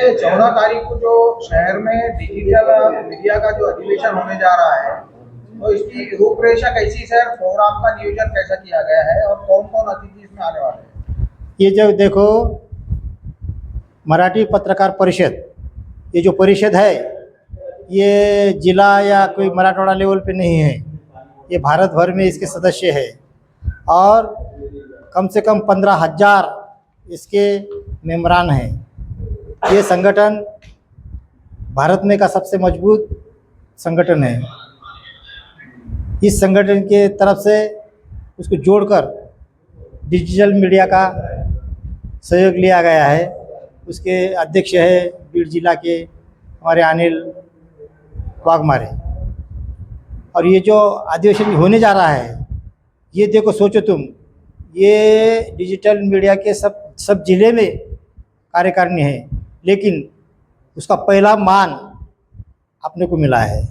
जैसे 14 तारीख को जो शहर में डिजिटल मीडिया का जो अधिवेशन होने जा रहा है, तो इसकी रूपरेखा कैसी सर, प्रोग्राम का नियोजन कैसा किया गया है और कौन कौन अतिथि इसमें आने वाले हैं? ये जो देखो, मराठी पत्रकार परिषद, ये जो परिषद है ये जिला या कोई मराठवाड़ा लेवल पे नहीं है, ये भारत भर में इसके सदस्य है और कम से कम 15,000 इसके मेम्बरान हैं। ये संगठन भारत में का सबसे मजबूत संगठन है। इस संगठन के तरफ से उसको जोड़कर डिजिटल मीडिया का सहयोग लिया गया है। उसके अध्यक्ष है बीड जिला के हमारे अनिल वाघमारे। और ये जो अधिवेशन होने जा रहा है, ये देखो, सोचो तुम, ये डिजिटल मीडिया के सब जिले में कार्यकारिणी है, लेकिन उसका पहला मान अपने को मिला है,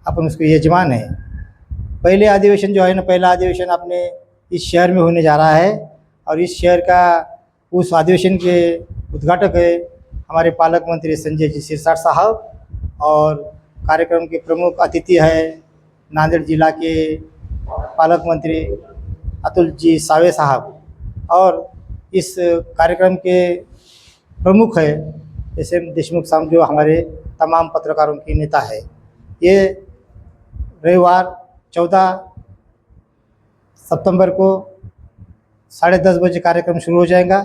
अपन उसके यजमान है। पहले अधिवेशन जो है ना, पहला अधिवेशन अपने इस शहर में होने जा रहा है और इस शहर का उस अधिवेशन के उद्घाटक है हमारे पालक मंत्री संजय जी सिरसाट साहब और कार्यक्रम के प्रमुख अतिथि है नांदेड़ जिला के पालक मंत्री अतुल जी सावे साहब और इस कार्यक्रम के प्रमुख है SM देशमुख साहब जो हमारे तमाम पत्रकारों के नेता है। ये रविवार 14 सितंबर को 10:30 बजे कार्यक्रम शुरू हो जाएगा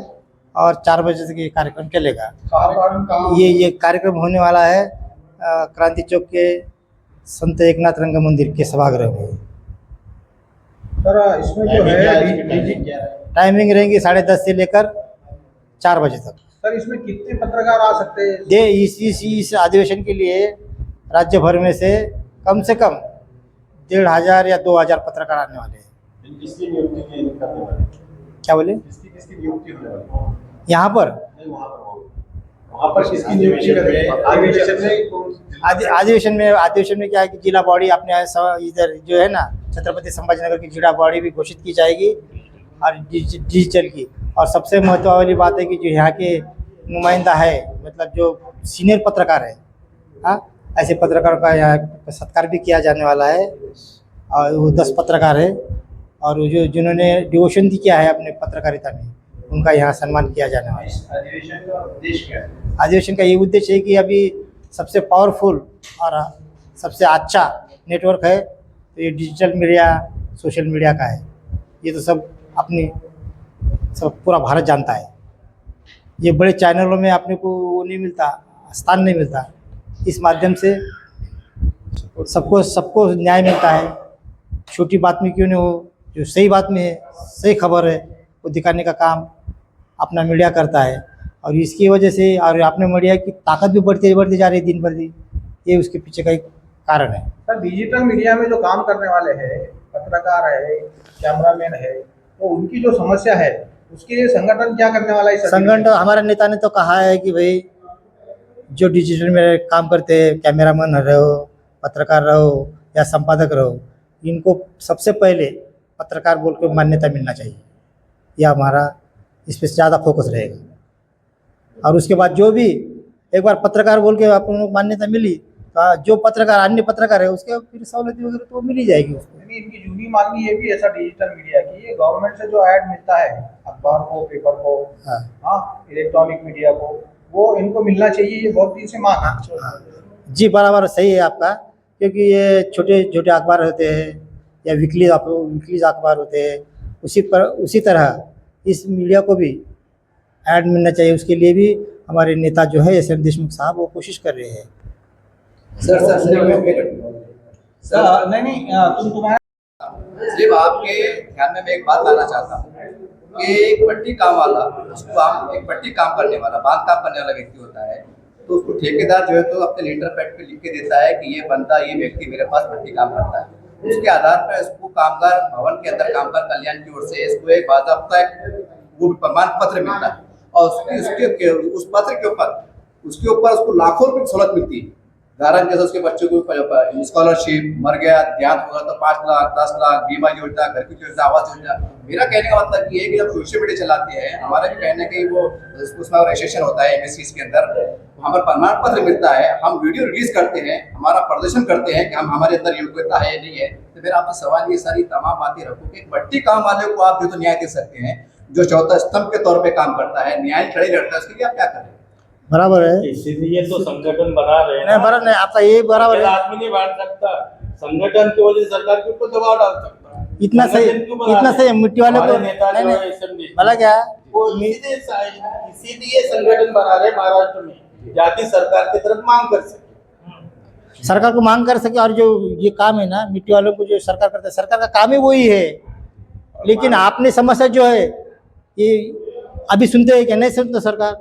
और 4 बजे तक ये कार्यक्रम चलेगा। ये कार्यक्रम होने वाला है क्रांति चौक के संत एकनाथ रंग मंदिर के सभागृह में। सर इसमें जो है टाइमिंग रहेंगी 10:30 से लेकर 4 बजे तक। सर इसमें कितने पत्रकार आ सकते हैं? इस अधिवेशन के लिए राज्य भर में से कम 1,500 या 2,000 पत्रकार आने वाले हैं। किसकी नियुक्ति करने वाले? क्या बोले? किसकी नियुक्ति होने वाली? यहाँ पर वहाँ पर किसकी नियुक्ति करेंगे? अधिवेशन में क्या है कि जिला बॉडी अपने इधर जो है ना, छत्रपति संभाजीनगर की जिला बॉडी भी घोषित की जाएगी और डिजिटल की। और सबसे महत्व वाली बात है कि जो यहाँ के नुमाइंदा है, मतलब जो सीनियर पत्रकार है, हाँ, ऐसे पत्रकारों का यहाँ सत्कार भी किया जाने वाला है। और वो 10 पत्रकार है और जो जिन्होंने डिवोशन किया है अपने पत्रकारिता में, उनका यहाँ सम्मान किया जाने वाला है। अधिवेशन का उद्देश्य क्या है? अधिवेशन का ये उद्देश्य है कि अभी सबसे पावरफुल और सबसे अच्छा नेटवर्क है तो ये डिजिटल मीडिया, सोशल मीडिया का है। ये तो सब पूरा भारत जानता है। ये बड़े चैनलों में अपने को वो नहीं मिलता, स्थान नहीं मिलता। इस माध्यम से सबको न्याय मिलता है। छोटी बात में क्यों नहीं हो, जो सही बात में है, सही खबर है, वो दिखाने का काम अपना मीडिया करता है। और इसकी वजह से और अपने मीडिया की ताकत भी बढ़ती जा रही है दिन भर दिन। ये उसके पीछे का एक कारण है। सर डिजिटल मीडिया में जो काम करने वाले हैं, पत्रकार है, कैमरामैन है, तो उनकी जो समस्या है उसके लिए संगठन क्या करने वाला है? संगठन हमारे नेता ने तो कहा है कि भाई जो डिजिटल में काम करते हैं, कैमरामैन रहो, पत्रकार रहो या संपादक रहो, इनको सबसे पहले पत्रकार बोल के मान्यता मिलना चाहिए। यह हमारा इस पर ज़्यादा फोकस रहेगा। और उसके बाद जो भी एक बार पत्रकार बोल के आपको मान्यता मिली तो जो पत्रकार अन्य पत्रकार है उसके फिर सहूलत वगैरह तो मिल ही जाएगी उसको। इनकी जूनी मांगी ये भी ऐसा डिजिटल मीडिया की, ये गवर्नमेंट से जो ऐड मिलता है अखबार को, पेपर को, हाँ, इलेक्ट्रॉनिक मीडिया को, वो इनको मिलना चाहिए। ये बहुत दिन से मांग है। जी बराबर सही है आपका, क्योंकि ये छोटे छोटे अखबार होते हैं या वीकली अखबार होते हैं, उसी तरह इस मीडिया को भी ऐड मिलना चाहिए। उसके लिए भी हमारे नेता जो है SM देशमुख साहब वो कोशिश कर रहे हैं। सर नहीं तुम्हारा सिर्फ आपके ध्यान में मैं एक बात लाना चाहता हूँ कि एक पट्टी काम वाला, उसको आप एक पट्टी काम करने वाला, बांध काम करने वाला व्यक्ति होता है, तो उसको ठेकेदार जो है तो अपने लेटर पैड पे लिख के देता है कि ये बंदा, ये व्यक्ति मेरे पास पट्टी काम करता है। उसके आधार पर इसको कामगार भवन के अंदर कामगार कल्याण की ओर से इसको एक बाज़ाब्ता वो प्रमाण पत्र मिलता है और उस पत्र के ऊपर उसको लाखों रुपए की सहूलत मिलती है। उदाहरण जैसे उसके बच्चों को स्कॉलरशिप, मर गया देहांत हो गया तो 5 लाख 10 लाख बीमा योजना, घर की योजना, आवास योजना। मेरा कहने का मतलब ये है कि जब सोशल मीडिया चलाते हैं, हमारा भी कहना है कि वो उसमें रजिस्ट्रेशन होता है एमएससी के अंदर, हमें प्रमाण पत्र मिलता है, हम वीडियो रिलीज करते हैं, हमारा प्रदर्शन करते हैं कि हम हमारे अंदर योग्यता है या नहीं है। तो मेरा आपसे सवाल ये सारी तमाम बातें रखो कि पट्टी काम वाले को आप जो तो न्याय दे सकते हैं, जो चौथा स्तंभ के तौर पे काम करता है, न्याय खड़े लड़ता है, उसके लिए आप क्या करें? बराबर है। इसीलिए तो संगठन बना रहे हैं नहीं ना। बराबर नहीं, आपका ये बराबर अकेला है। आदमी नहीं बांट सकता, संगठन की वजह से सरकार के ऊपर दबाव डाल सकता है। इतना सही, संगठन क्यों बना इतना रहे सही हैं? मिट्टी वाले हमारे को नेता जो नहीं, है SMP, भला क्या वो इसीलिए संगठन बना रहे महाराष्ट्र में, जाति सरकार की तरफ मांग कर सके। सरकार को मांग कर सके। और जो ये काम है ना मिट्टी वालों को जो सरकार करता है, सरकार का काम ही वही है। लेकिन आपने समस्या जो है ये अभी सुनते हैं क्या? नहीं सुनते सरकार।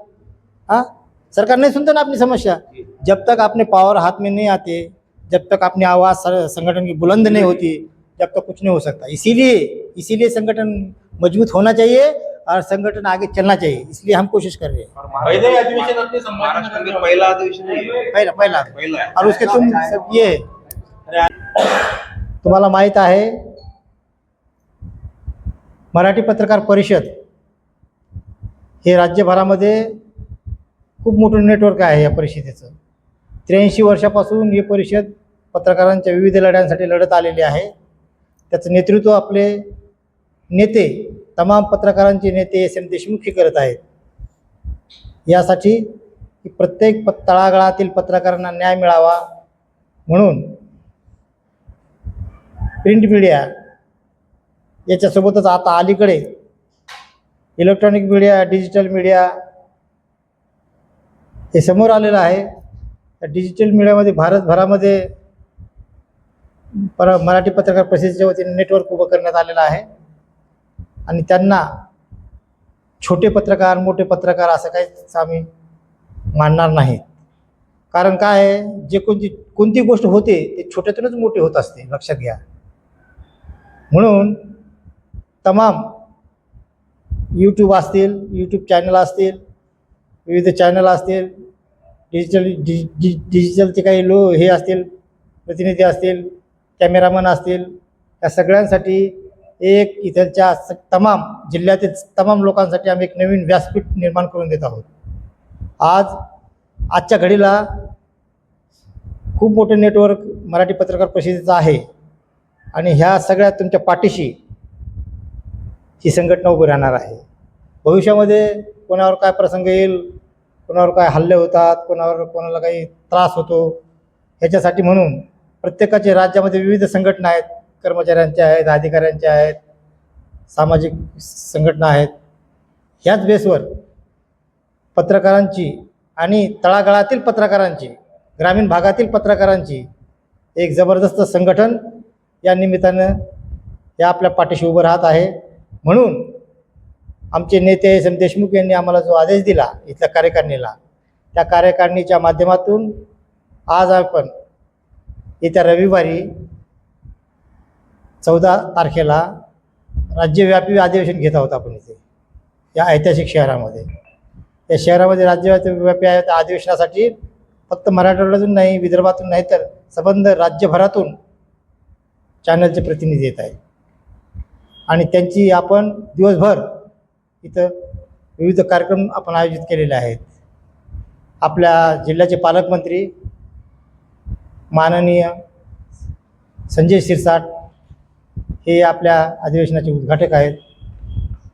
हाँ, सरकार नहीं सुनते ना अपनी समस्या। जब तक अपने पावर हाथ में नहीं आते, जब तक अपनी आवाज़ संगठन की बुलंद नहीं होती, जब तक कुछ नहीं हो सकता। इसीलिए संगठन मजबूत होना चाहिए और संगठन आगे चलना चाहिए। इसलिए हम कोशिश कर रहे हैं। पहले अधिवेशन अपने संभालने में पहिला अधिवेशन आहे. पहिला और उसके तुम सब ये तुम्हाला माहीत आहे मराठी पत्रकार परिषद हे राज्यभरामध्ये खूप मोठं नेटवर्क आहे या परिषदेचं। 83 वर्षापासून ही परिषद पत्रकारांच्या विविध लढ्यांसाठी लढत आलेली आहे। त्याचं नेतृत्व आपले नेते, तमाम पत्रकारांचे नेते SM देशमुख हे करत आहेत। यासाठी की प्रत्येक तळागाळातील पत्रकारांना न्याय मिळावा म्हणून प्रिंट मीडिया याच्यासोबतच आता अलीकडे इलेक्ट्रॉनिक मीडिया, डिजिटल मीडिया हे समोर आलेलं आहे। त्या डिजिटल मीडियामध्ये भारतभरामध्ये मराठी पत्रकार परिषदेच्या वतीने नेटवर्क उभं करण्यात आलेलं आहे आणि त्यांना छोटे पत्रकार, मोठे पत्रकार असं काहीच आम्ही मानणार नाहीत। कारण काय आहे, जे कोणती गोष्ट होते ते छोट्यातूनच मोठी होत असते, लक्षात घ्या। म्हणून तमाम यूट्यूब असतील, यूट्यूब चॅनल असतील, विविध चॅनल असतील, डिजिटलचे काही हे असतील, प्रतिनिधी असतील, कॅमेरामन असतील, या सगळ्यांसाठी एक इथलच्या तमाम जिल्ह्यातील तमाम लोकांसाठी आम्ही एक नवीन व्यासपीठ निर्माण करून देत आहोत। आजच्या घडीला खूप मोठं नेटवर्क मराठी पत्रकार परिषदेचं आहे आणि ह्या सगळ्या तुमच्या पाठीशी ही संघटना उभी राहणार आहे। भविष्यामध्ये कोणावर काय प्रसंग येईल, कोणावर काय हल्ले होतात, कोणाला काही त्रास होतो, ह्याच्यासाठी म्हणून प्रत्येकाचे राज्यामध्ये विविध संघटना आहेत, कर्मचाऱ्यांच्या आहेत, अधिकाऱ्यांच्या आहेत, सामाजिक संघटना आहेत। ह्याच बेसवर पत्रकारांची आणि तळागाळातील पत्रकारांची, ग्रामीण भागातील पत्रकारांची एक जबरदस्त संघटन या निमित्तानं या आपल्या पाठीशी उभं राहत आहे। म्हणून आमचे नेते SM देशमुख यांनी आम्हाला जो आदेश दिला इथल्या कार्यकारिणीला, त्या कार्यकारिणीच्या माध्यमातून आज आपण येत्या रविवारी 14 तारखेला राज्यव्यापी अधिवेशन घेत आहोत आपण इथे या ऐतिहासिक शहरामध्ये। या शहरामध्ये राज्यव्यापी अधिवेशनासाठी फक्त मराठवाड्यातून नाही, विदर्भातून नाही, तर संबंध राज्यभरातून चॅनलचे प्रतिनिधी येत आहेत आणि त्यांची आपण दिवसभर इथं विविध कार्यक्रम आपण आयोजित केलेले आहेत। आपल्या जिल्ह्याचे पालकमंत्री माननीय संजय शिरसाट हे आपल्या अधिवेशनाचे उद्घाटक आहेत।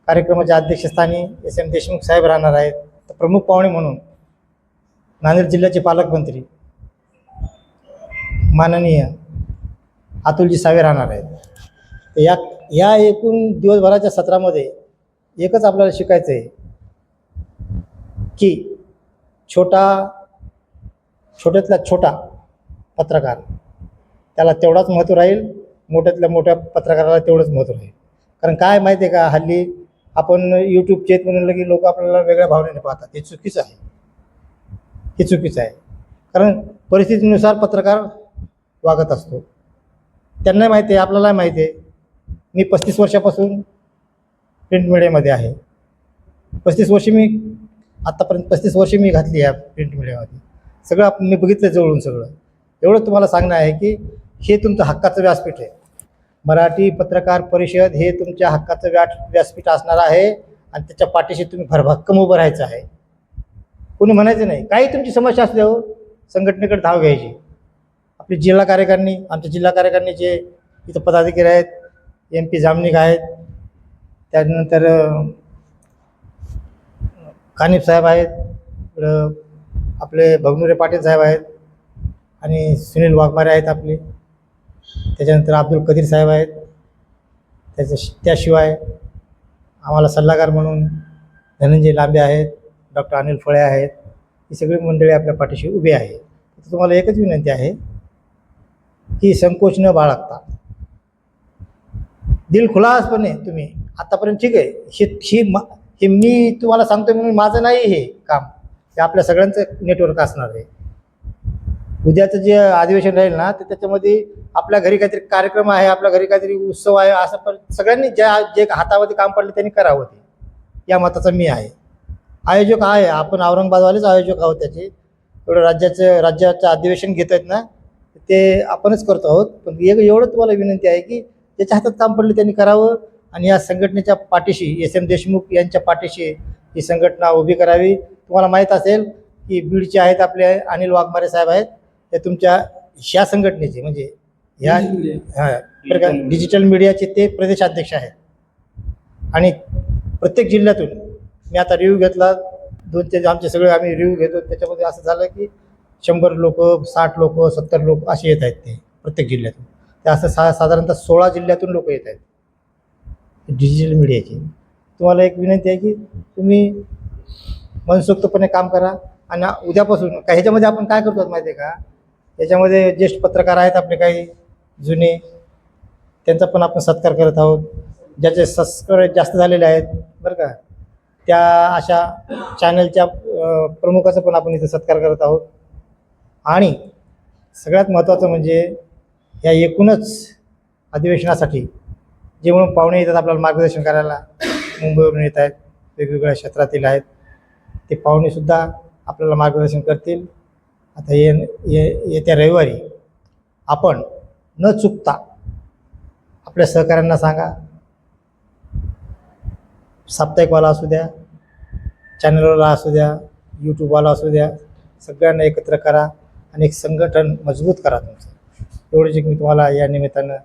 कार्यक्रमाच्या अध्यक्षस्थानी SM देशमुख साहेब राहणार आहेत। तर प्रमुख पाहुणे म्हणून नांदेड जिल्ह्याचे पालकमंत्री माननीय अतुलजी सावे राहणार आहेत। तर या एकूण दिवसभराच्या सत्रामध्ये एकच आपल्याला शिकायचं आहे की छोट्यातला छोटा पत्रकार त्याला तेवढाच महत्त्व राहील, मोठ्यातल्या मोठ्या पत्रकाराला तेवढंच महत्त्व राहील। कारण काय माहिती आहे का, हल्ली आपण यूट्यूबचे आहेत म्हणून की लोक आपल्याला वेगळ्या भावनेने पाहतात। हे चुकीचं आहे, हे चुकीचं आहे। कारण परिस्थितीनुसार पत्रकार वागत असतो। त्यांनाही माहिती आहे, आपल्यालाही माहिती आहे। मी 35 वर्षापासून प्रिंट मीडियामध्ये आहे। 35 वर्ष मी आत्तापर्यंत 35 वर्ष मी घातली आहे प्रिंट मीडियामध्ये। सगळं मी बघितलं जवळून सगळं। एवढं तुम्हाला सांगणं आहे की हे तुमचं हक्काचं व्यासपीठ आहे. मराठी पत्रकार परिषद हे तुमच्या हक्काचं व्यासपीठ असणार आहे आणि त्याच्या पाठीशी तुम्ही भरभक्कम उभं राहायचं आहे. कोणी म्हणायचं नाही. काही तुमची समस्या असल्या हो संघटनेकडे धाव घ्यायची. आपली जिल्हा कार्यकारिणी, आमच्या जिल्हा कार्यकारिणीचे इथं पदाधिकारी आहेत, MP जामनिक आहेत, त्यानंतर कानिफ साहेब आहेत, इकडं आपले भगनुरे पाटील साहेब आहेत आणि सुनील वाघमारे आहेत आपले, त्याच्यानंतर अब्दुल कदीर साहेब आहेत. त्याशिवाय आम्हाला सल्लागार म्हणून धनंजय लांबे आहेत, डॉक्टर अनिल फळे आहेत. ही सगळी मंडळी आपल्या पाठीशी उभी आहे. तर तुम्हाला एकच विनंती आहे की संकोच न बाळगता दिलखुलासपणे तुम्ही आतापर्यंत ठीक आहे, हे मी तुम्हाला सांगतो म्हणून माझं नाही हे काम, हे आपल्या सगळ्यांचं नेटवर्क असणार आहे. उद्याचं जे अधिवेशन राहील ना तर त्याच्यामध्ये आपल्या घरी काहीतरी कार्यक्रम आहे, आपल्या घरी काहीतरी उत्सव आहे, असं पण सगळ्यांनी जे हातामध्ये काम पडले त्यांनी करावं. ते या मताचा मी आहे. आयोजक आहे, आपण औरंगाबादवालेच आयोजक आहोत त्याचे. एवढं राज्याचं अधिवेशन घेत आहेत ना ते आपणच करतो आहोत. पण एवढं तुम्हाला विनंती आहे की ज्याच्या हातात काम पडले त्यांनी करावं आणि या संघटनेच्या पाठीशी SM देशमुख यांच्या पाठीशी ही संघटना उभी करावी. तुम्हाला माहीत असेल की बीडचे आहेत आपले अनिल वाघमारे साहेब आहेत, ते तुमच्या ह्या संघटनेचे म्हणजे ह्या डिजिटल मीडियाचे ते प्रदेशाध्यक्ष आहेत. आणि प्रत्येक जिल्ह्यातून मी आता रिव्ह्यू घेतला, 2 आमचे सगळे आम्ही रिव्ह्यू घेतो, त्याच्यामध्ये असं झालं की 100 लोक, 60 लोक, 70 लोक असे येत आहेत ते प्रत्येक जिल्ह्यातून. ते असं साधारणतः 16 जिल्ह्यातून लोक येत आहेत डिजिटल मीडियाची. तुम्हाला एक विनंती आहे की तुम्ही मनसोक्तपणे काम करा. आणि उद्यापासून ह्याच्यामध्ये आपण काय करतो माहिती आहे का, याच्यामध्ये ज्येष्ठ पत्रकार आहेत आपले काही जुने, त्यांचा पण आपण सत्कार करत आहोत. ज्याचे सबस्क्राईब जास्त झालेले आहेत बरं का, त्या अशा चॅनलच्या प्रमुखाचा पण आपण इथं सत्कार करत आहोत. आणि सगळ्यात महत्त्वाचं म्हणजे या एकूणच अधिवेशनासाठी जे म्हणून पाहुणे येतात आपल्याला मार्गदर्शन करायला, मुंबईवरून येत आहेत, वेगवेगळ्या क्षेत्रातील आहेत, ते पाहुणेसुद्धा आपल्याला मार्गदर्शन करतील. आता येत्या रविवारी आपण न चुकता आपल्या सहकाऱ्यांना सांगा, साप्ताहिकवाला असू द्या, चॅनलवाला असू द्या, यूट्यूबवाला असू द्या, सगळ्यांना एकत्र करा आणि एक संघटन मजबूत करा तुमचं. एवढंच एक मी तुम्हाला या निमित्तानं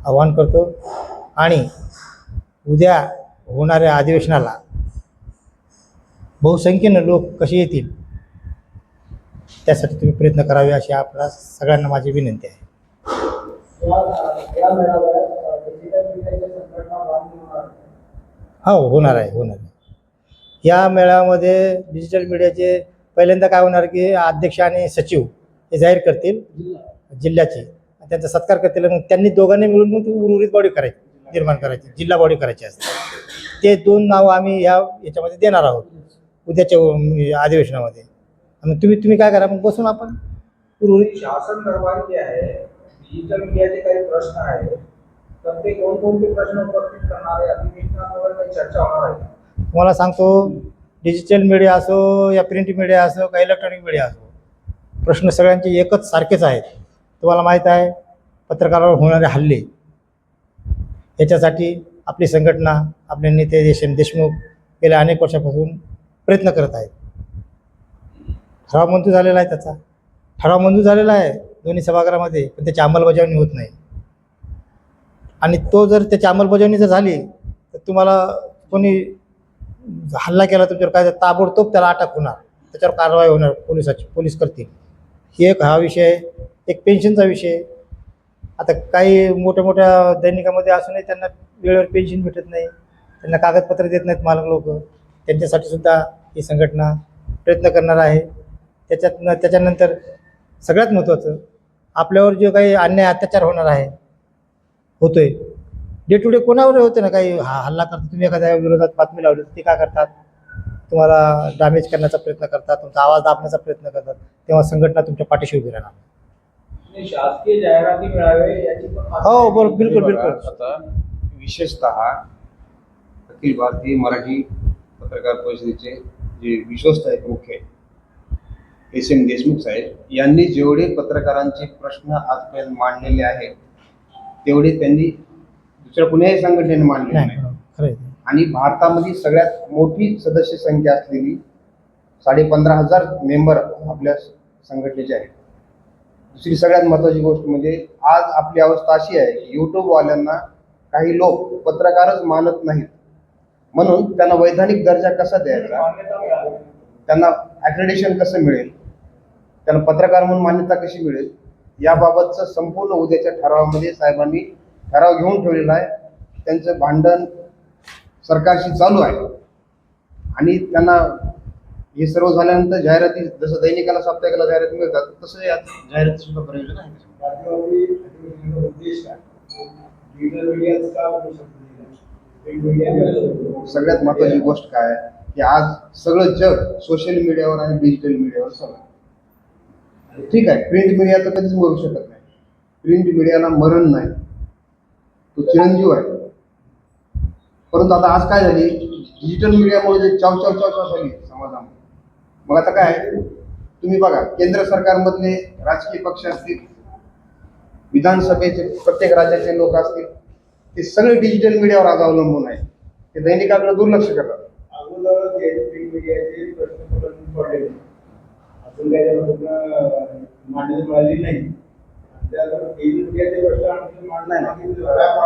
आवाहन करतो. आणि उद्या होणाऱ्या अधिवेशनाला बहुसंख्येनं लोक कसे येतील त्यासाठी तुम्ही प्रयत्न करावे अशी आपल्या सगळ्यांना माझी विनंती आहे. हो, होणार आहे. या मेळाव्यामध्ये डिजिटल मीडियाचे पहिल्यांदा काय होणार की अध्यक्ष आणि सचिव हे जाहीर करतील जिल्ह्याचे, त्यांचा सत्कार करतील. मग त्यांनी दोघांनी मिळून मग ती उर्वरित बॉडी निर्माण करायची, जिल्हा बॉडी करायची असते. ते 2 नावं आम्ही याच्यामध्ये देणार आहोत उद्याच्या अधिवेशनामध्ये. आणि तुम्ही काय करा, मग बसून आपण उर्वरित शासन दरबार जे आहे डिजिटल मीडियाचे काही प्रश्न आहेत, तर ते कोणकोणते प्रश्न उपस्थित करणार आहे, अधिवेशनावर काही चर्चा होणार आहे? तुम्हाला सांगतो, डिजिटल मीडिया असो या प्रिंट मीडिया असो का इलेक्ट्रॉनिक मीडिया असो, प्रश्न सगळ्यांचे एकच सारखेच आहेत. तुम्हाला माहीत आहे पत्रकारावर होणारे हल्ले, याच्यासाठी आपली संघटना, आपले नेते SM देशमुख गेल्या अनेक वर्षापासून प्रयत्न करत आहेत. ठराव मंजूर झालेला आहे, दोन्ही सभागृहामध्ये, पण त्याची अंमलबजावणी होत नाही. आणि तो जर त्याची अंमलबजावणी जर झाली तर तुम्हाला कोणी हल्ला केला तुमच्यावर काय ताबडतोब त्याला अटक होणार, त्याच्यावर कारवाई होणार, पोलीस करतील. हा विषय आहे. एक पेन्शनचा विषय. आता काही मोठ्या दैनिकामध्ये असूनही त्यांना वेळेवर पेन्शन भेटत नाही, त्यांना कागदपत्र देत नाहीत मालक लोक. त्यांच्यासाठी सुद्धा ही संघटना प्रयत्न करणार आहे. त्याच्यानंतर सगळ्यात महत्त्वाचं, आपल्यावर जो काही अन्याय अत्याचार होतोय डे टू डे कोणावर होते ना, काही हल्ला करतात, तुम्ही एखाद्या विरोधात बातमी लावली ते काय करतात, तुम्हाला डॅमेज करण्याचा प्रयत्न करतात, तुमचा आवाज दाबण्याचा प्रयत्न करतात, तेव्हा संघटना तुमच्या पाठीशी उभी राहणार. शासकीय जाहिराती मिळावे याची पण हो, बिलकुल. आता विशेषतः अखिल भारतीय मराठी पत्रकार परिषदेचे जे विश्वस्त आहेत मुख्य, एस.एम. देशमुख साहेब यांनी जेवढे पत्रकारांचे प्रश्न आजपर्यंत मांडलेले आहेत तेवढे त्यांनी दुसऱ्या कुणाही संघटनेने मांडलेले नाही नाही. खरं आहे. आणि भारतामध्ये सगळ्यात मोठी सदस्य संख्या असलेली 15,500 मेंबर आपल्या संघटनेचे आहेत. दुसरी सगळ्यात महत्त्वाची गोष्ट म्हणजे आज आपली अवस्था अशी आहे की यूट्यूबवाल्यांना काही लोक पत्रकारच मानत नाहीत, म्हणून त्यांना वैधानिक दर्जा कसा द्यायचा, त्यांना ॲक्रेडिशन कसं मिळेल, त्यांना पत्रकार म्हणून मान्यता कशी मिळेल, याबाबतचं संपूर्ण उद्याच्या ठरावामध्ये साहेबांनी ठराव घेऊन ठेवलेला आहे. त्यांचं भांडण सरकारशी चालू आहे आणि त्यांना हे सर्व झाल्यानंतर जाहिराती, जसं दैनिकाला साप्ताहिकाला जाहिराती मिळतात तसं या जाहिराती सुद्धा प्रयोजन आहे. सगळ्यात महत्त्वाची गोष्ट काय आहे की आज सगळं जग सोशल मीडियावर आणि डिजिटल मीडियावर चालू आहे. ठीक आहे, प्रिंट मीडिया तर कधीच मरू शकत नाही, प्रिंट मीडियाला मरण नाही, तो चिरंजीव आहे. परंतु आता आज काय झाली, डिजिटल मीडियामुळे जे चाव झाली समाजामध्ये. मग आता काय तुम्ही बघा, केंद्र सरकारमधले राजकीय पक्ष असतील, विधानसभेचे प्रत्येक राज्याचे लोक असतील, ते सगळे डिजिटल मीडियावर आज अवलंबून आहे. ते दैनिकाकडे दुर्लक्ष करतात.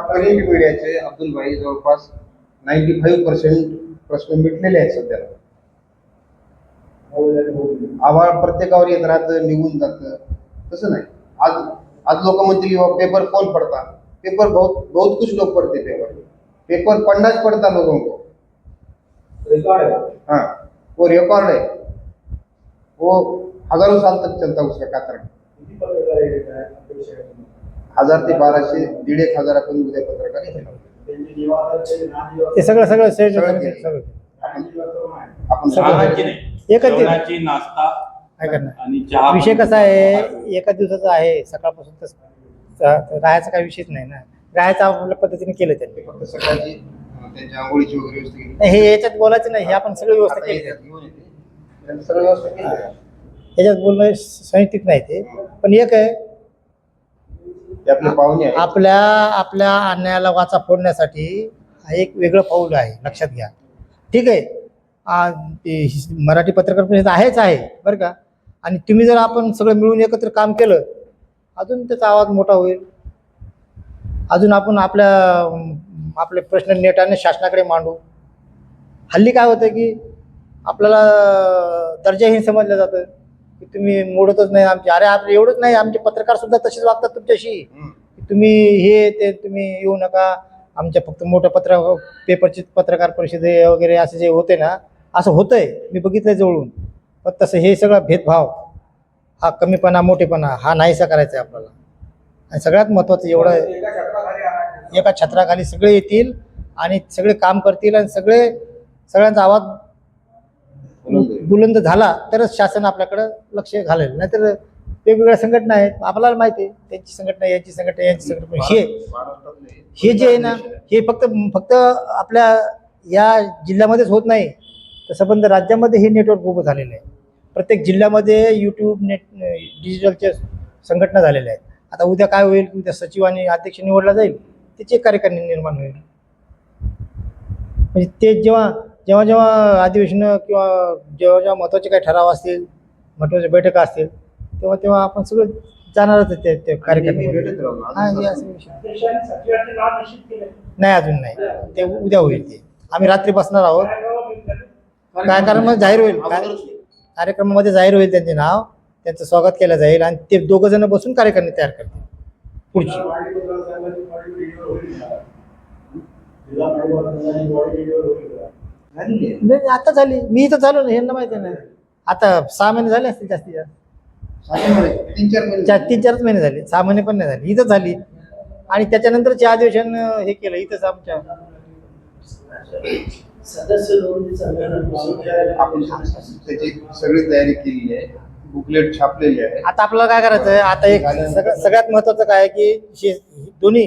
प्रिंट मीडियाचे अब्दुल भाई जवळपास 95% प्रश्न मिटलेले आहेत सध्याला. आवाज प्रत्येकावर येत राहतं, निघून जातं, तसं नाही. आज लोक म्हणतील पेपर कोण पढ़ता, पेपर बहुत कुछ लोग पढ़ते, पेपर पढ़ना च पड़ता लोगों को. हाँ, वो रिकॉर्ड है, वो हजारों साल तक चलता उसका कातरण. 1000 ते 1200 1,500 आपण उद्या पत्रकार येते. ते सगळं सगळं सगळं केलं. आपण चहाची नाही, एकच दिवस. जेवणाची, नाश्ता काय करणार. आणि चहा. विषय कसा आहे, एका दिवसाचा आहे, सकाळपासून तर राहायचा काही विषयच नाही ना. राहायचं आपल्या पद्धतीने केलं त्यांनी. फक्त सकाळची त्यांच्या आंघोळीची वगैरे व्यवस्था केली. हे याच्यात बोलायचं नाही, हे आपण सगळी व्यवस्था आता केली. याच्यात घेऊन येते, त्यांनी सगळं व्यवस्था केली आहे. याच्यात बोलणं साहित्यिक नाही ते. पण एक आहे, ते आपले पाहुणे आहेत. आपल्या अन्यायाला वाचा फोडण्यासाठी हा एक वेगळं पाऊल आहे, लक्षात घ्या. ठीक आहे, ते मराठी पत्रकार परिषद आहे बरं का. आणि तुम्ही जर आपण सगळं मिळून एकत्र काम केलं, अजून त्याचा आवाज मोठा होईल. अजून आपण आपले प्रश्न नेटाने शासनाकडे मांडू. हल्ली काय होतं की आपल्याला दर्जाहीन समजलं जातं की तुम्ही मोडतच नाही आमचे. अरे आपलं एवढंच नाही, आमचे पत्रकार सुद्धा तसेच वागतात तुमच्याशी. तुम्ही तुम्ही येऊ नका, आमच्या फक्त मोठ्या पेपरची पत्रकार परिषद वगैरे असे जे होते ना, असं होतंय, मी बघितलं जवळून. पण तसं हे सगळं भेदभाव, हा कमीपणा, मोठेपणा, हा नाहीसा करायचा आहे आपल्याला. आणि सगळ्यात महत्त्वाचं एवढं, एका छत्राखाली सगळे येतील आणि सगळे काम करतील आणि सगळ्यांचा आवाज बुलंद झाला तरच शासन आपल्याकडं लक्ष घालेल. नाहीतर वेगवेगळ्या संघटना आहेत, आपल्याला माहिती आहे, त्यांची संघटना, यांची संघटना, यांची संघटना. हे जे आहे ना, हे फक्त आपल्या या जिल्ह्यामध्येच होत नाही, तर संबंध राज्यामध्ये हे नेटवर्क उभं झालेलं आहे. प्रत्येक जिल्ह्यामध्ये यूट्यूब डिजिटलच्या संघटना झालेल्या आहेत. आता उद्या काय होईल, उद्या सचिव आणि अध्यक्ष निवडला जाईल, त्याचे कार्यकारिणी निर्माण होईल. म्हणजे ते जेव्हा अधिवेशनं किंवा जेव्हा महत्त्वाचे काही ठराव असतील, महत्त्वाच्या बैठका असतील, तेव्हा आपण सगळं जाणारच ते कार्यक्रम. नाही, अजून नाही, ते उद्या होईल. ते आम्ही रात्री बसणार आहोत. कार्यक्रमामध्ये जाहीर होईल, कार्यक्रमामध्ये जाहीर होईल त्यांचे नाव, त्यांचं स्वागत केलं जाईल आणि ते दोघं जण बसून कार्यक्रम तयार करतील पुढची. आता झाली, मी इथं झालो ना, यांना माहिती आहे ना. आता 6 महिने झाले असतील, जास्तीत जास्त 3-4 महिने झाले, 6 महिने पण नाही झाले, इथंच झाली. आणि त्याच्यानंतरचे अधिवेशन हे केलं इथंच आमच्या. आपण त्याची सगळी तयारी केलेली आहे, बुकलेट छापलेली आहे. आता आपल्याला काय करायचं आहे, आता एक सगळ्यात महत्त्वाचं काय आहे की दोन्ही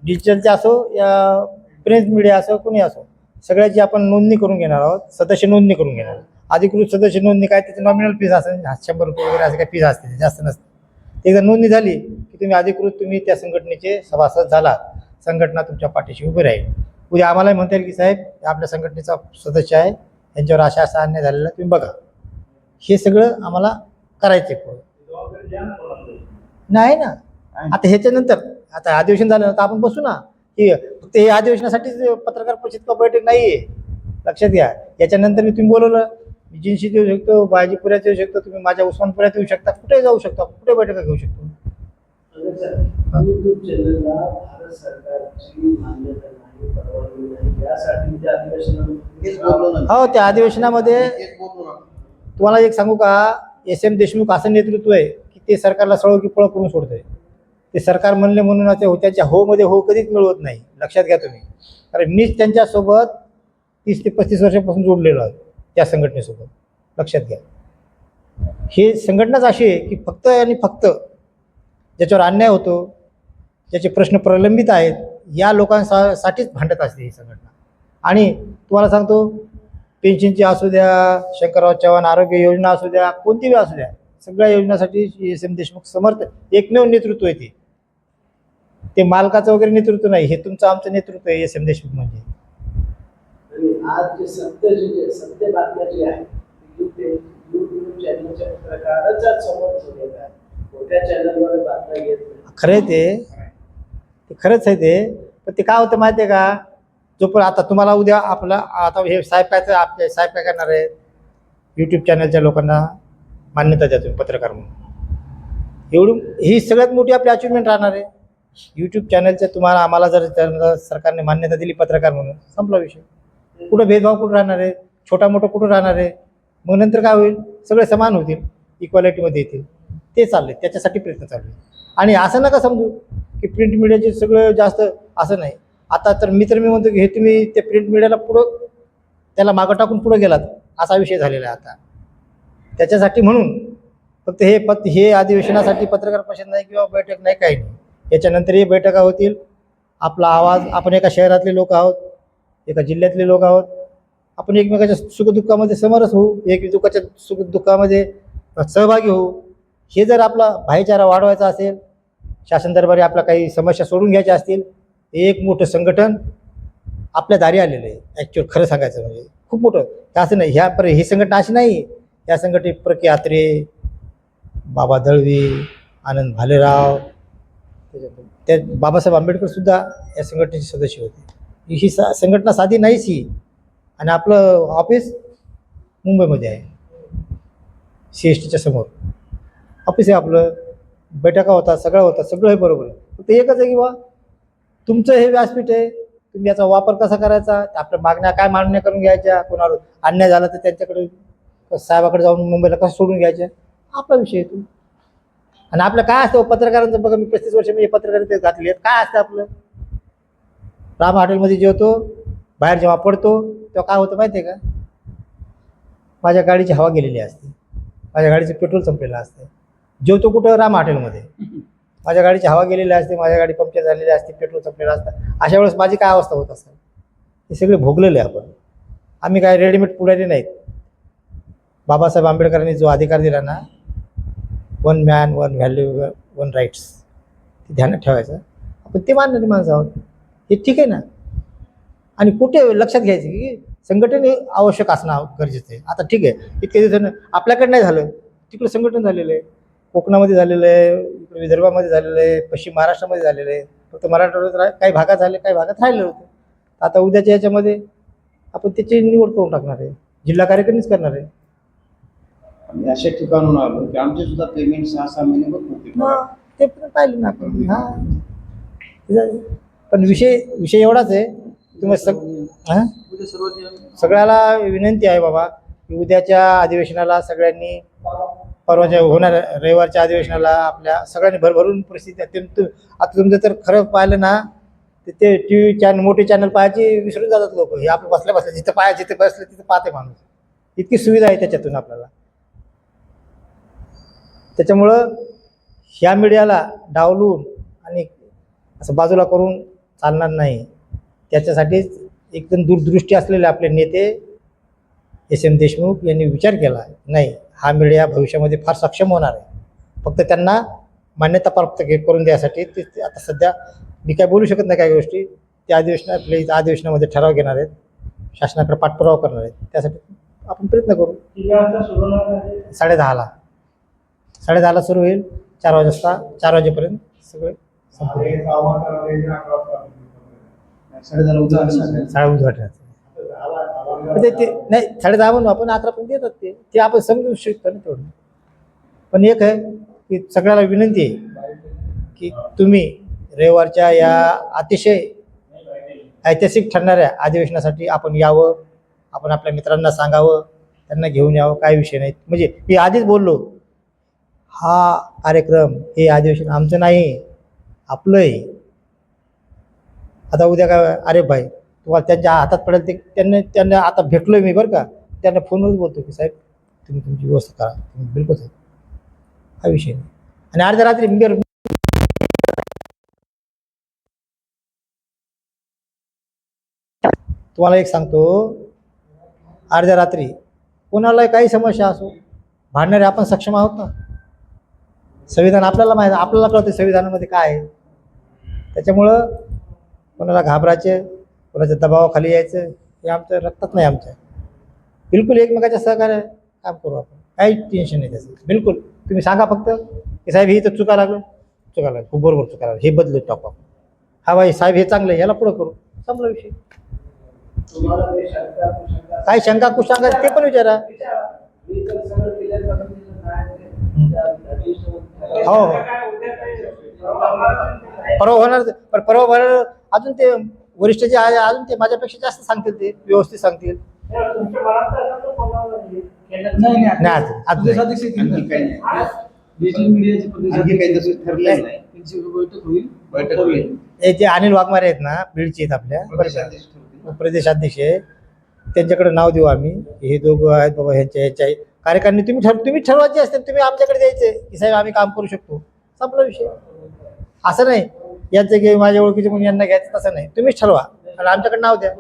डिजिटलचे असो या प्रिंट मीडिया असो, कोणी असो, सगळ्याची आपण नोंदणी करून घेणार आहोत, सदस्य नोंदणी करून घेणार आहोत. अधिकृत सदस्य नोंदणी काय त्याची नॉमिनल फीज असेल 100 रुपये वगैरे असं काय फीज असते, जास्त नसते. एकदा नोंदणी झाली की तुम्ही अधिकृत तुम्ही त्या संघटनेचे सभासद झाला, संघटना तुमच्या पाठीशी उभी राहील. उद्या आम्हालाही म्हणता येईल की साहेब आपल्या संघटनेचा सदस्य आहे, यांच्यावर अशा असा अन्याय झालेला तुम्ही बघा. हे सगळं आम्हाला करायचं आहे. नाही ना, आता ह्याच्यानंतर आता अधिवेशन झालं तर आपण बसू ना, की फक्त हे अधिवेशनासाठीच पत्रकार परिषद किंवा बैठक नाही आहे, लक्षात घ्या. याच्यानंतर मी तुम्ही बोलवलं, मी जिन्शीत येऊ शकतो, बाजीपुऱ्यात येऊ शकतो, तुम्ही माझ्या उस्मानपुऱ्यात येऊ शकता, कुठे जाऊ शकता, कुठे बैठका घेऊ शकतो. YouTube चॅनलला भारत सरकारची मान्यता नाही, परवानगी नाही, यासाठी त्या अधिवेशनामध्ये तेच बोललो ना. हो, त्या अधिवेशनामध्ये तेच बोललो ना. तुम्हाला एक सांगू का, SM देशमुख असं नेतृत्व आहे की ते सरकारला सळो की पळ करून सोडतंय. ते सरकार म्हणले म्हणून त्यांच्या हो मध्ये हो कधीच मिळवत नाही, लक्षात घ्या तुम्ही. कारण मीच त्यांच्यासोबत 30 ते 35 वर्षापासून जोडलेलो आहे त्या संघटनेसोबत, लक्षात घ्या. हे संघटनाच अशी आहे की फक्त आणि फक्त ज्याच्यावर अन्याय होतो, ज्याचे प्रश्न प्रलंबित आहेत, या लोकांसाठीच भांडत असते ही संघटना. आणि तुम्हाला सांगतो, पेन्शनची असू द्या, शंकरराव चव्हाण आरोग्य योजना असू द्या, कोणतीही असू द्या, सगळ्या योजनासाठी SM देशमुख समर्थ एकमेव नेतृत्व आहे. ते मालकाचं वगैरे नेतृत्व नाही, हे तुमचं आमचं नेतृत्व आहे SM देशमुख म्हणजे. आणि आज जे सत्य बातम्या जी आहे YouTube चॅनलच्या प्रकारच आज समोर येत आहे. मोठ्या चॅनलवर बातम्या येत नाही. खरं आहे ते खरंच आहे ते. पण ते काय होतं माहिती आहे का, जोपर्यंत आता तुम्हाला उद्या आपला आता हे साहेब काय करणार आहे, यूट्यूब चॅनलच्या लोकांना मान्यता द्या तुम्ही पत्रकार म्हणून. ही सगळ्यात मोठी आपली अचिव्हमेंट राहणार आहे. यूट्यूब चॅनलच्या तुम्हाला आम्हाला जर सरकारने मान्यता दिली पत्रकार म्हणून, संपला विषय. कुठं भेदभाव कुठं राहणार आहे, छोटा मोठा कुठं राहणार आहे. मग नंतर काय होईल, सगळे समान होतील, इक्वॅलिटीमध्ये येतील. ते चालले, त्याच्यासाठी प्रयत्न चालू आहे. आणि असं नका समजू की प्रिंट मीडियाचे सगळं जास्त, असं नाही. आता तर मी म्हणतो की हे तुम्ही ते प्रिंट मीडियाला पुढं त्याला मागं टाकून पुढं गेलात, असा विषय झालेला आहे आता. त्याच्यासाठी म्हणून फक्त हे अधिवेशनासाठी पत्रकार परिषद नाही किंवा बैठक नाही, काही नाही. याच्यानंतरही बैठका होतील. आपला आवाज, आपण एका शहरातले लोक आहोत, एका जिल्ह्यातले लोक आहोत, आपण एकमेकाच्या सुखदुःखामध्ये समरस होऊ, एकमेकाच्या सुखदुःखामध्ये सहभागी होऊ. हे जर आपला भाईचारा वाढवायचा असेल, शासन दरबारी आपल्या काही समस्या सोडून घ्यायच्या असतील, एक मोठं संघटन आपल्या दारी आलेलं आहे. ॲक्च्युअल खरं सांगायचं म्हणजे खूप मोठं. असं नाही, ही संघटना अशी नाही. या संघटनेत प्रके आत्रे, बाबा दळवी, आनंद भालेराव, त्या बाबासाहेब आंबेडकरसुद्धा या संघटनेचे सदस्य होते. ही संघटना साधी नाहीच ही. आणि आपलं ऑफिस मुंबईमध्ये आहे, CSTच्या समोर ऑफिस आहे आपलं. बैठका होतात, सगळं होतं, सगळं हे बरोबर आहे. फक्त एकच आहे की बा, तुमचं हे व्यासपीठ आहे, तुम्ही याचा वापर कसा करायचा, आपल्या मागण्या काय मान्य करून घ्यायच्या, कोणावर अन्याय झाला तर त्यांच्याकडे साहेबाकडे जाऊन मुंबईला कसं सोडून घ्यायचं, आपला विषय आहे तो. आणि आपलं काय असतं पत्रकारांचं, बघा मी 35 वर्ष मी पत्रकारितेत घातली आहेत. काय असतं आपलं, राम हॉटेलमध्ये जेवतो, बाहेर जेव्हा पडतो तेव्हा काय होतं माहिती आहे का, माझ्या गाडीची हवा गेलेली असते, माझ्या गाडीचं पेट्रोल संपलेलं असतं. जेवतो कुठं, राम हॉटेलमध्ये, माझ्या गाडीची हवा गेलेली असते, माझ्या गाडी पंक्चर झालेली असते, पेट्रोल संपलेलं असतं. अशा वेळेस माझी काय अवस्था होत असते, हे सगळे भोगलेले आपण. आम्ही काय रेडीमेड पुढारी नाहीत. बाबासाहेब आंबेडकरांनी जो अधिकार दिला ना, 1 मॅन 1 व्हॅल्यू 1 राईट्स, ते ध्यानात ठेवायचं. आपण ते मानणारी माणसं आहोत, हे ठीक आहे ना. आणि कुठे लक्षात घ्यायचं की संघटन हे आवश्यक असणं गरजेचं आहे. आता ठीक आहे, इतक्या दिवसानं आपल्याकडे नाही झालं, तिकडे संघटन झालेलं आहे, कोकणामध्ये झालेलं आहे, इकडे विदर्भामध्ये झालेलं आहे, पश्चिम महाराष्ट्रामध्ये झालेलं आहे. फक्त मराठवाड्यात काही भागात झाले, काही भागात राहिलं होतं. आता उद्याच्या याच्यामध्ये आपण त्याची निवड करून टाकणार आहे, जिल्हा कार्यकारिणीच करणार आहे. आम्ही अशा ठिकाणून आलो की आमचे सुद्धा पेमेंट 6-6 महिने होत नव्हते. ते पण पाहिलं ना आपण. हां, पण विषय एवढाच आहे, तुम्ही सगळ्याला विनंती आहे बाबा की उद्याच्या अधिवेशनाला सगळ्यांनी, परवाच्या होणाऱ्या रविवारच्या अधिवेशनाला आपल्या सगळ्यांनी भरभरून परिस्थिती. आता तुमचं तर खरं पाहिलं ना, ते TV चॅनल, मोठे चॅनल पाहायचे विसरून जातात लोक. हे आपलं बसल्या जिथं बसलं तिथं पाहते माणूस. इतकी सुविधा आहे त्याच्यातून आपल्याला. त्याच्यामुळं ह्या मीडियाला डावलून आणि असं बाजूला करून चालणार नाही. त्याच्यासाठीच एकदम दूरदृष्टी असलेले आपले नेते SM देशमुख यांनी विचार केला नाही, हा मीडिया भविष्यामध्ये फार सक्षम होणार आहे, फक्त त्यांना मान्यता प्राप्त करून द्यासाठी ते आता सध्या मी काय बोलू शकत नाही काही गोष्टी, त्या अधिवेशनामध्ये ठराव घेणार आहेत, शासनाकडे पाठपुरावा करणार आहेत, त्यासाठी आपण प्रयत्न करू. 10:30ला 10:30ला सुरू होईल, 4 वाजता 4 वाजेपर्यंत सगळे संपतील. शाळा उद्घाटनाचं ते नाही 10:30 म्हणून आपण 11 पण देतात ते आपण समजू शकतो ना तेवढं. पण एक आहे की सगळ्याला विनंती आहे की तुम्ही रविवारच्या या अतिशय ऐतिहासिक ठरणाऱ्या अधिवेशनासाठी आपण यावं, आपण आपल्या मित्रांना सांगावं, त्यांना घेऊन यावं, काय विषय नाही. म्हणजे मी आधीच बोललो, हा कार्यक्रम हे अधिवेशन आमचं नाही, आपलं आहे. आता उद्या काय, अरे भाई तुम्हाला त्यांच्या हातात पडेल ते त्यांना आता भेटलोय मी बरं का, त्यांना फोनवरच बोलतो की साहेब तुम्ही तुमची व्यवस्था करा, तुम्ही बिलकुल साहेब, हा विषय नाही. आणि अर्ध्या रात्री तुम्हाला एक सांगतो, अर्ध्या रात्री कोणाला काही समस्या असो, भांडणारे आपण सक्षम आहोत ना. संविधान आपल्याला माहिती, आपल्याला कळतं संविधानामध्ये काय आहे. त्याच्यामुळं कोणाला घाबरायचे, कोणाच्या दबावाखाली यायचं हे आमच्या रक्तात नाही. आमच्या बिलकुल एकमेकाच्या सहकार्य काम करू आपण, काही टेन्शन नाही त्याचं. बिलकुल तुम्ही सांगा फक्त की साहेब हे तर चुका लागलं खूप बरोबर चुका लागलं, हे बदलून टाकू आपण. हा भाई साहेब हे चांगलं आहे, याला पुढं करू, संपला विषय. तुम्हाला काही शंका कुशंका काय शंका कुशंका ते पण विचारा. मी तर सगळं क्लिअर करून दिलं नाही. हो परवा होणार, पण परवा होणार अजून ते वरिष्ठ जे आहे अजून ते माझ्यापेक्षा जास्त सांगतील, ते व्यवस्थित सांगतील. नाही डिजिटल मीडियाची तसं ठरलेलं नाही. बैठक होईल. ते अनिल वाघमारे आहेत ना, बीडचे आहेत आपल्या प्रदेशाध्यक्ष आहे, त्यांच्याकडे नाव देऊ आम्ही. हे दोघं आहेत बाबा, ह्यांच्या कार्यकारिणी तुम्ही ठरवायचे असते, तुम्ही आमच्याकडे द्यायचे की साहेब आम्ही काम करू शकतो, संपला विषय. असं नाही यांचं की माझ्या ओळखीचे म्हणून यांना घ्यायचं, तसं नाही. तुम्हीच ठरवा आणि आमच्याकडे नाव द्या.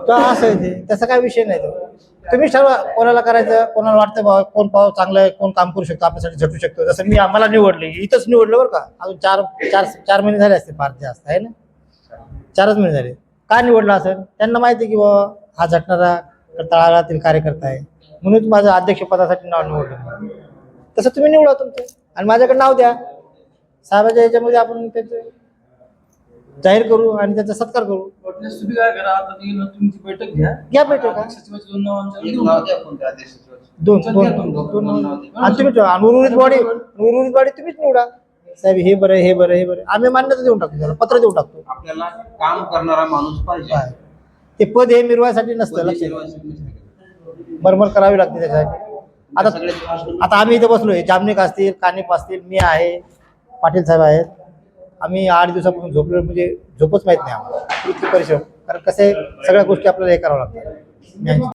तर असं आहे ते, त्याचा काय विषय नाही. तुम्हीच ठरवा कोणाला करायचं, कोणाला वाटतं बाबा कोण पाव चांगलं आहे, कोण काम करू शकतो, आपल्यासाठी झटू शकतो. जसं मी आम्हाला निवडले, इथंच निवडलं बरं का, अजून चार महिने झाले असते, फार जास्त आहे ना, 4च महिने झाले. का निवडलं असेल, त्यांना माहिती आहे की बाबा हा झटणारा तळागाळातील कार्यकर्ता आहे, म्हणून माझं अध्यक्षपदासाठी नाव निवडलं. तसं तुम्ही निवडा तुमचं आणि माझ्याकडे नाव द्या. साहेबाच्या याच्यामध्ये आपण त्याचं जाहीर करू आणि त्याचा सत्कार करू. तुम्ही काय करा, आता तुमची बैठक घ्या बैठक का सचिवाची 2 नावांच्या दोन आणि तुम्ही उर्वरित बॉडी तुम्हीच निवडा. साहेब हे बरं हे बरं हे बरं, आम्ही मान्यता देऊन टाकतो, त्याला पत्र देऊन टाकतो. आपल्याला काम करणारा माणूस पाहिजे. ते पद हे मिरवायसाठी नसतं, मरमर करावी लागते त्याच्यासाठी. आता आम्ही इथे बसलोय, जामनिक असतील, कानिप असतील, मी आहे, पाटील साहेब आहेत. आम्ही 8 दिवसापासून झोपलो, म्हणजे झोपच माहीत नाही आम्हाला, इतकी परिश्रम. कारण कसं आहे, सगळ्या गोष्टी आपल्याला हे करावं लागतात.